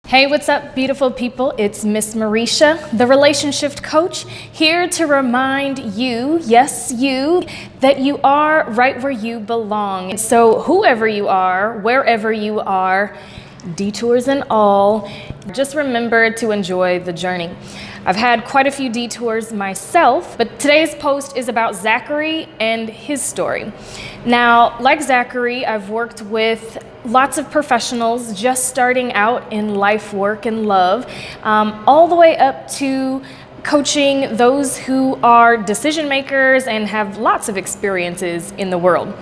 Hey, what's up, beautiful people? It's Miss Marisha, the relationship coach, here to remind you, yes, you, that you are right where you belong. So whoever you are, wherever you are, detours and all, just remember to enjoy the journey. I've had quite a few detours myself, but today's post is about Zachary and his story. Now, like Zachary, I've worked with lots of professionals just starting out in life, work, and love, all the way up to coaching those who are decision makers and have lots of experiences in the world.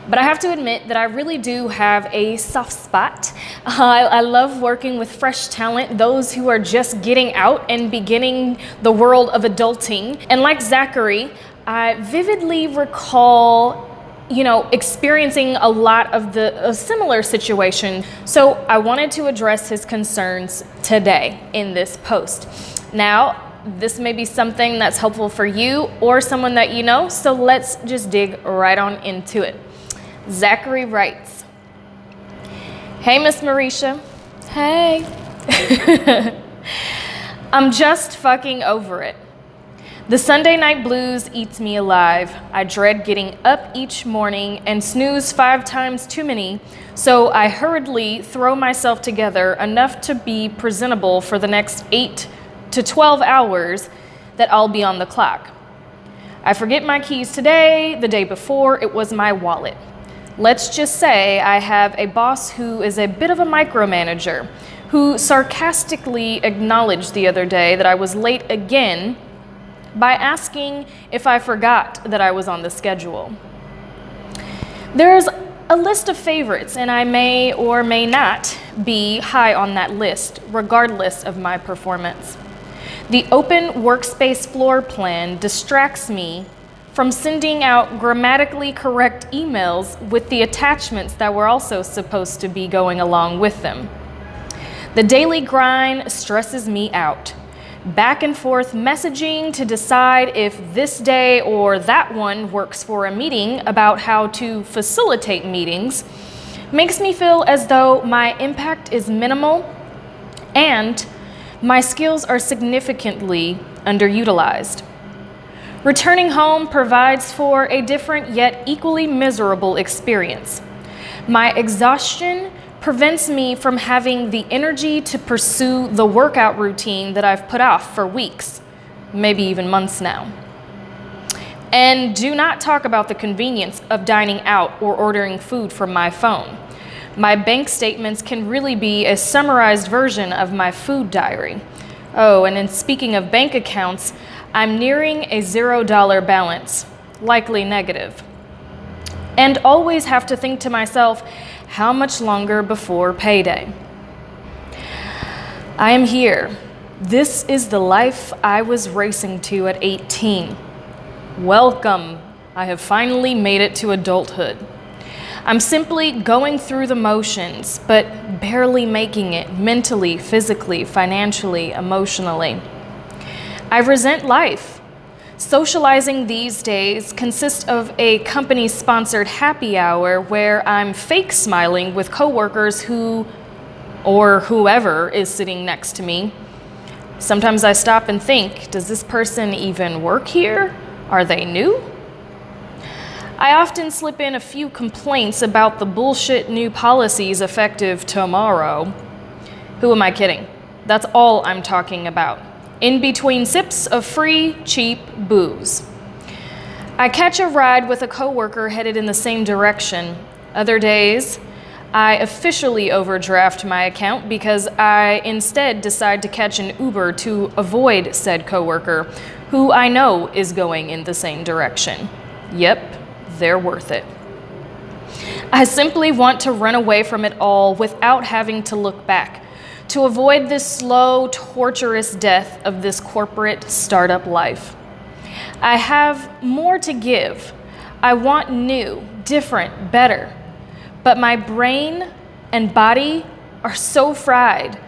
But I have to admit that I really do have a soft spot. I love working with fresh talent, those who are just getting out and beginning the world of adulting. And like Zachary, I vividly recall experiencing a lot of a similar situation. So I wanted to address his concerns today in this post. Now, this may be something that's helpful for you or someone that you know, so let's just dig right on into it. Zachary writes, "Hey, Miss Marisha. Hey. I'm just fucking over it. The Sunday night blues eats me alive. I dread getting up each morning and snooze 5 times too many, so I hurriedly throw myself together enough to be presentable for the next 8 to 12 hours that I'll be on the clock. I forget my keys today, the day before it was my wallet. Let's just say I have a boss who is a bit of a micromanager, who sarcastically acknowledged the other day that I was late again by asking if I forgot that I was on the schedule. There's a list of favorites, and I may or may not be high on that list, regardless of my performance. The open workspace floor plan distracts me from sending out grammatically correct emails with the attachments that were also supposed to be going along with them. The daily grind stresses me out. Back and forth messaging to decide if this day or that one works for a meeting about how to facilitate meetings makes me feel as though my impact is minimal and my skills are significantly underutilized. Returning home provides for a different yet equally miserable experience. My exhaustion prevents me from having the energy to pursue the workout routine that I've put off for weeks, maybe even months now. And do not talk about the convenience of dining out or ordering food from my phone. My bank statements can really be a summarized version of my food diary. Oh, and in speaking of bank accounts, I'm nearing a $0 balance, likely negative. And always have to think to myself, how much longer before payday? I am here. This is the life I was racing to at 18. Welcome. I have finally made it to adulthood. I'm simply going through the motions, but barely making it mentally, physically, financially, emotionally. I resent life. Socializing these days consists of a company-sponsored happy hour where I'm fake smiling with coworkers who, or whoever is sitting next to me. Sometimes I stop and think, does this person even work here? Are they new? I often slip in a few complaints about the bullshit new policies effective tomorrow. Who am I kidding? That's all I'm talking about. In between sips of free, cheap booze. I catch a ride with a coworker headed in the same direction. Other days, I officially overdraft my account because I instead decide to catch an Uber to avoid said coworker, who I know is going in the same direction. Yep, they're worth it. I simply want to run away from it all without having to look back, to avoid this slow, torturous death of this corporate startup life. I have more to give. I want new, different, better. But my brain and body are so fried.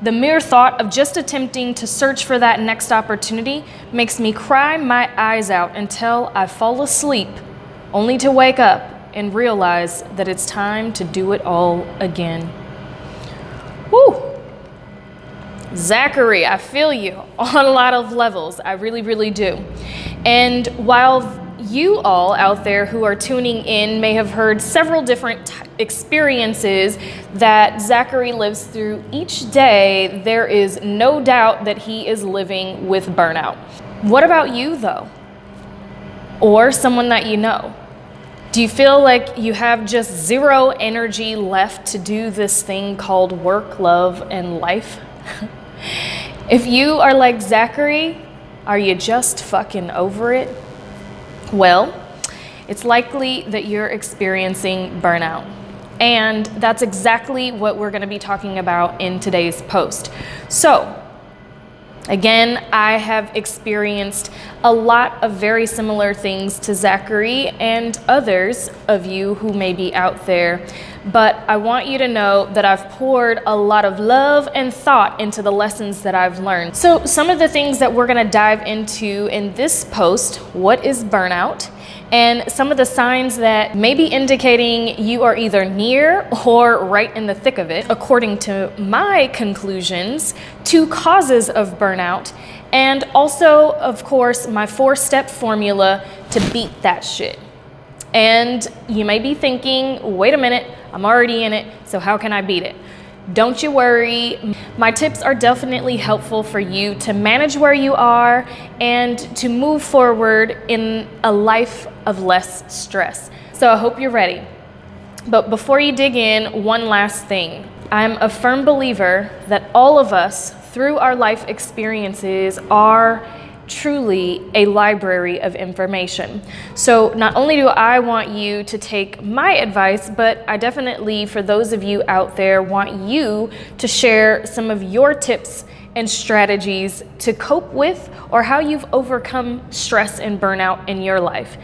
The mere thought of just attempting to search for that next opportunity makes me cry my eyes out until I fall asleep, only to wake up and realize that it's time to do it all again. Whew. Zachary, I feel you on a lot of levels. I really, really do. And while you all out there who are tuning in may have heard several different experiences that Zachary lives through each day, there is no doubt that he is living with burnout. What about you though? Or someone that you know? Do you feel like you have just zero energy left to do this thing called work, love, and life? If you are like Zachary, are you just fucking over it? Well, it's likely that you're experiencing burnout. And that's exactly what we're going to be talking about in today's post. So, again, I have experienced a lot of very similar things to Zachary and others of you who may be out there. But I want you to know that I've poured a lot of love and thought into the lessons that I've learned. So some of the things that we're going to dive into in this post: what is burnout? And some of the signs that may be indicating you are either near or right in the thick of it, according to my conclusions, 2 causes of burnout, and also, of course, my 4-step formula to beat that shit. And you may be thinking, wait a minute, I'm already in it, so how can I beat it? Don't you worry. My tips are definitely helpful for you to manage where you are and to move forward in a life of less stress. So I hope you're ready. But before you dig in, one last thing. I'm a firm believer that all of us, through our life experiences, are truly a library of information. So not only do I want you to take my advice, but I definitely, for those of you out there, want you to share some of your tips and strategies to cope with, or how you've overcome stress and burnout in your life.